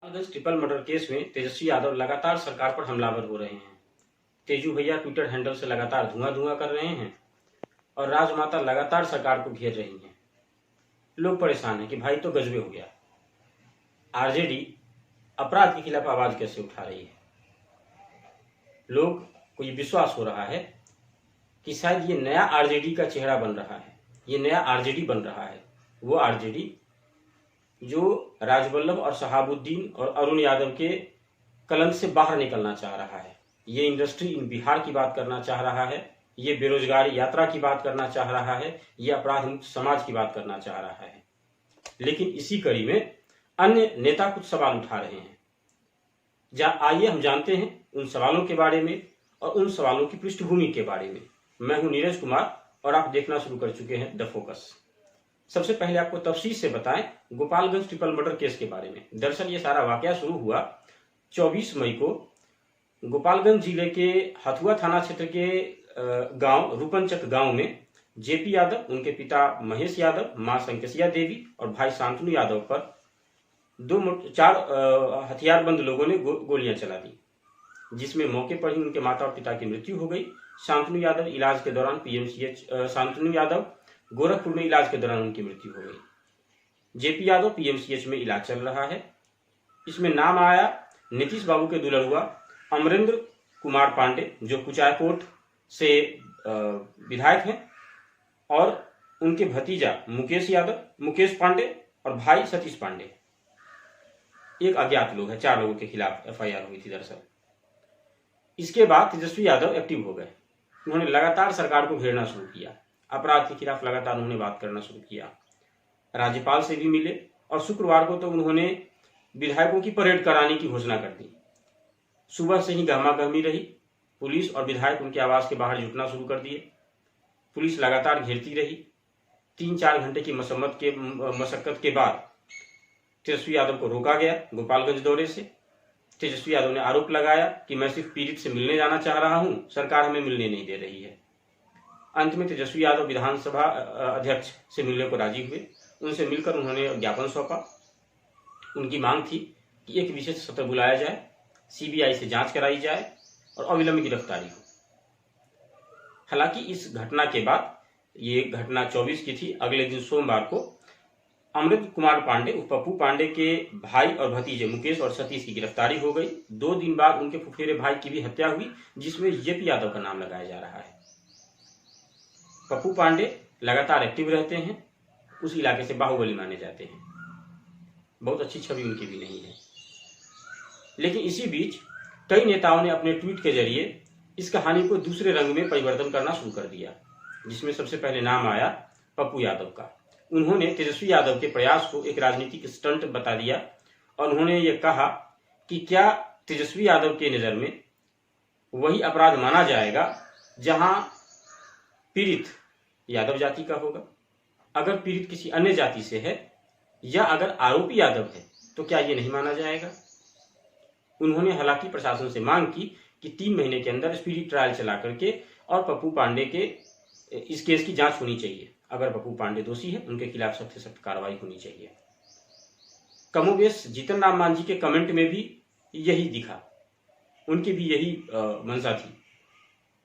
अगस्त triple murder case में तेजस्वी यादव लगातार सरकार पर हमलावर हो रहे हैं। तेजू भैया ट्विटर हैंडल से लगातार धुआं कर रहे हैं और राजमाता लगातार सरकार को घेर रही हैं। लोग परेशान हैं कि भाई तो गजबे हो गया। आरजेडी अपराध के खिलाफ आवाज कैसे उठा रही है। लोग को ये विश्वास हो रहा है कि शायद ये नया आरजेडी का चेहरा बन रहा है, ये नया आरजेडी बन रहा है। वो आरजेडी जो राजवल्लभ और शहाबुद्दीन और अरुण यादव के कलंक से बाहर निकलना चाह रहा है। ये इंडस्ट्री इन बिहार की बात करना चाह रहा है, ये बेरोजगारी यात्रा की बात करना चाह रहा है, ये अपराध मुक्त समाज की बात करना चाह रहा है। लेकिन इसी कड़ी में अन्य नेता कुछ सवाल उठा रहे हैं। आइए हम जानते हैं उन सवालों के बारे में और उन सवालों की पृष्ठभूमि के बारे में। मैं हूं नीरज कुमार और आप देखना शुरू कर चुके हैं द फोकस। सबसे पहले आपको तफसील से बताएं गोपालगंज ट्रिपल मर्डर केस के बारे में। दरअसल ये सारा वाकया शुरू हुआ 24 मई को गोपालगंज जिले के हथुआ थाना क्षेत्र के गांव रूपनचक गांव में जेपी यादव, उनके पिता महेश यादव, मां संकेसिया देवी और भाई शांतनु यादव पर चार हथियारबंद लोगों ने गोलियां चला दी, जिसमें मौके पर ही उनके माता और पिता की मृत्यु हो गई। शांतनु यादव इलाज के दौरान शांतनु यादव गोरखपुर में इलाज के दौरान उनकी मृत्यु हो गई। जेपी यादव पीएमसीएच में इलाज चल रहा है। इसमें नाम आया नीतीश बाबू के दुल्हरुआ अमरेंद्र कुमार पांडे, जो कुचायकोट से विधायक हैं, और उनके भतीजा मुकेश पांडे और भाई सतीश पांडे। एक अज्ञात लोग है, 4 लोगों के खिलाफ एफआईआर हुई थी। दरअसल इसके बाद तेजस्वी यादव एक्टिव हो गए। उन्होंने लगातार सरकार को घेरना शुरू किया, अपराध के खिलाफ लगातार उन्होंने बात करना शुरू किया। राज्यपाल से भी मिले और शुक्रवार को तो उन्होंने विधायकों की परेड कराने की घोषणा कर दी। सुबह से ही गहमागहमी रही। पुलिस और विधायक उनके आवास के बाहर जुटना शुरू कर दिए। पुलिस लगातार घेरती रही। 3-4 घंटे की मशक्कत के बाद तेजस्वी यादव को रोका गया गोपालगंज दौरे से। तेजस्वी यादव ने आरोप लगाया कि मैं सिर्फ पीड़ित से मिलने जाना चाह रहा हूं, सरकार हमें मिलने नहीं दे रही है। अंत में तेजस्वी यादव विधानसभा अध्यक्ष से मिलने को राजी हुए। उनसे मिलकर उन्होंने ज्ञापन सौंपा। उनकी मांग थी कि एक विशेष सत्र बुलाया जाए, सीबीआई से जांच कराई जाए और अविलंब गिरफ्तारी हो। हालांकि इस घटना के बाद, ये घटना 24 की थी, अगले दिन सोमवार को अमृत कुमार पांडे पप्पू पांडे के भाई और भतीजे मुकेश और सतीश की गिरफ्तारी हो गई। 2 दिन बाद उनके फुफेरे भाई की भी हत्या हुई, जिसमें जेपी यादव का नाम लगाया जा रहा है। पप्पू पांडे लगातार एक्टिव रहते हैं, उस इलाके से बाहुबली माने जाते हैं। बहुत अच्छी छवि उनकी भी नहीं है। लेकिन इसी बीच कई नेताओं ने अपने ट्वीट के जरिए इस कहानी को दूसरे रंग में परिवर्तन करना शुरू कर दिया, जिसमें सबसे पहले नाम आया पप्पू यादव का। उन्होंने तेजस्वी यादव के प्रयास को एक राजनीतिक स्टंट बता दिया और उन्होंने ये कहा कि क्या तेजस्वी यादव के नजर में वही अपराध माना जाएगा जहां पीड़ित यादव जाति का होगा, अगर पीड़ित किसी अन्य जाति से है या अगर आरोपी यादव है तो क्या ये नहीं माना जाएगा। उन्होंने हालांकि प्रशासन से मांग की कि 3 महीने के अंदर स्पीडी ट्रायल चला करके और पप्पू पांडे के इस केस की जांच होनी चाहिए। अगर पप्पू पांडे दोषी है, उनके खिलाफ सख्त से सख्त कार्रवाई होनी चाहिए। कमोबेश जीतन राम मांझी के कमेंट में भी यही दिखा, उनकी भी यही मंशा थी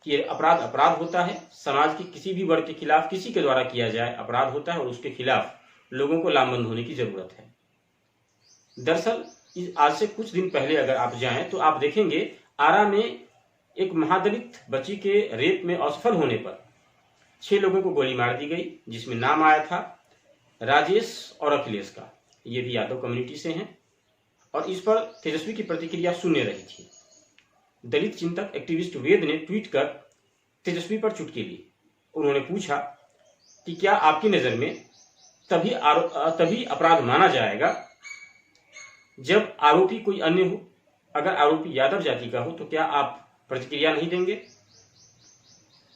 कि अपराध होता है, समाज के किसी भी वर्ग के खिलाफ किसी के द्वारा किया जाए अपराध होता है और उसके खिलाफ लोगों को लामबंद होने की जरूरत है। दरअसल आज से कुछ दिन पहले अगर आप जाएं तो आप देखेंगे आरा में एक महादलित बच्ची के रेप में असफल होने पर 6 लोगों को गोली मार दी गई, जिसमें नाम आया था राजेश और अखिलेश का। ये भी यादव कम्युनिटी से हैं और इस पर तेजस्वी की प्रतिक्रिया शून्य रही थी। दलित चिंतक एक्टिविस्ट वेद ने ट्वीट कर तेजस्वी पर चुटकी ली। उन्होंने पूछा कि क्या आपकी नजर में तभी अपराध माना जाएगा जब आरोपी कोई अन्य हो, अगर आरोपी यादव जाति का हो तो क्या आप प्रतिक्रिया नहीं देंगे।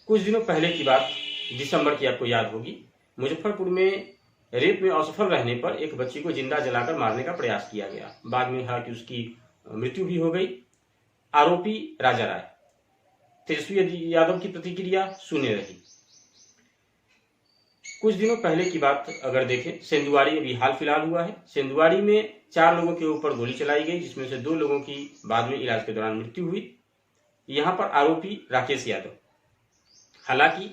कुछ दिनों पहले की बात, दिसंबर की, आपको याद होगी, मुजफ्फरपुर में रेप में असफल रहने पर एक बच्ची को जिंदा जलाकर मारने का प्रयास किया गया। बाद में हालांकि उसकी मृत्यु भी हो गई। आरोपी राजा राय। तेजस्वी यादव की प्रतिक्रिया शून्य रही। कुछ दिनों पहले की बात अगर देखें, सेंधुआड़ी अभी हाल फिलहाल हुआ है। सेंधुआड़ी में 4 लोगों के ऊपर गोली चलाई गई, जिसमें से 2 लोगों की बाद में इलाज के दौरान मृत्यु हुई। यहाँ पर आरोपी राकेश यादव, हालांकि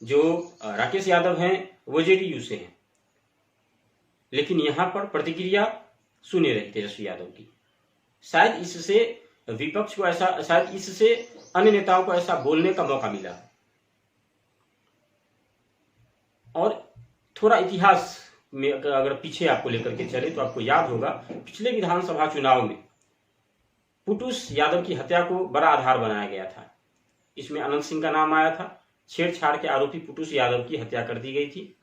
जो राकेश यादव हैं वो जेडीयू से हैं, लेकिन यहाँ पर प्रतिक्रिया सुनी रही तेजस्वी यादव की। शायद इससे विपक्ष को ऐसा, शायद इससे अन्य नेताओं को ऐसा बोलने का मौका मिला। और थोड़ा इतिहास में अगर पीछे आपको लेकर के चले तो आपको याद होगा पिछले विधानसभा चुनाव में पुटुस यादव की हत्या को बड़ा आधार बनाया गया था। इसमें अनंत सिंह का नाम आया था। छेड़छाड़ के आरोपी पुटुस यादव की हत्या कर दी गई थी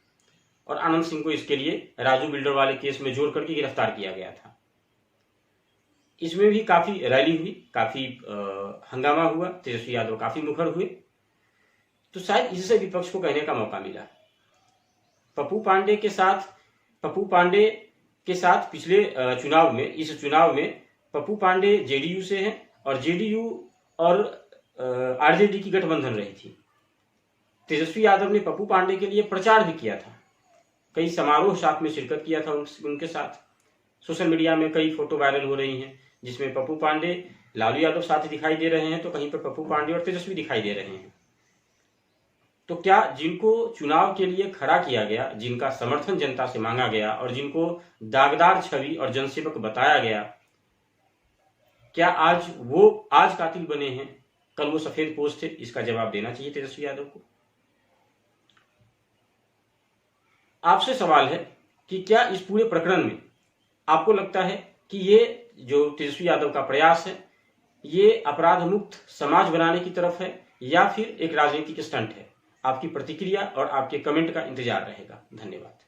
और अनंत सिंह को इसके लिए राजू बिल्डर वाले केस में जोड़ करके गिरफ्तार किया गया था। इसमें भी काफी रैली हुई, काफी हंगामा हुआ, तेजस्वी यादव काफी मुखर हुए। तो शायद इससे विपक्ष को कहने का मौका मिला। पप्पू पांडे के साथ पिछले चुनाव में, इस चुनाव में पप्पू पांडे जेडीयू से हैं और जेडीयू और आरजेडी की गठबंधन रही थी। तेजस्वी यादव ने पप्पू पांडे के लिए प्रचार भी किया था, कई समारोह साथ में शिरकत किया था उनके साथ। सोशल मीडिया में कई फोटो वायरल हो रही हैं जिसमें पप्पू पांडे, लालू यादव साथ दिखाई दे रहे हैं, तो कहीं पर पप्पू पांडे और तेजस्वी दिखाई दे रहे हैं। तो क्या जिनको चुनाव के लिए खड़ा किया गया, जिनका समर्थन जनता से मांगा गया और जिनको दागदार छवि और जनसेवक बताया गया, क्या आज कातिल बने हैं, कल वो सफेद पोस्ट थे? इसका जवाब देना चाहिए तेजस्वी यादव को। आपसे सवाल है कि क्या इस पूरे प्रकरण में आपको लगता है कि ये जो तेजस्वी यादव का प्रयास है ये अपराध मुक्त समाज बनाने की तरफ है या फिर एक राजनीतिक स्टंट है? आपकी प्रतिक्रिया और आपके कमेंट का इंतजार रहेगा। धन्यवाद।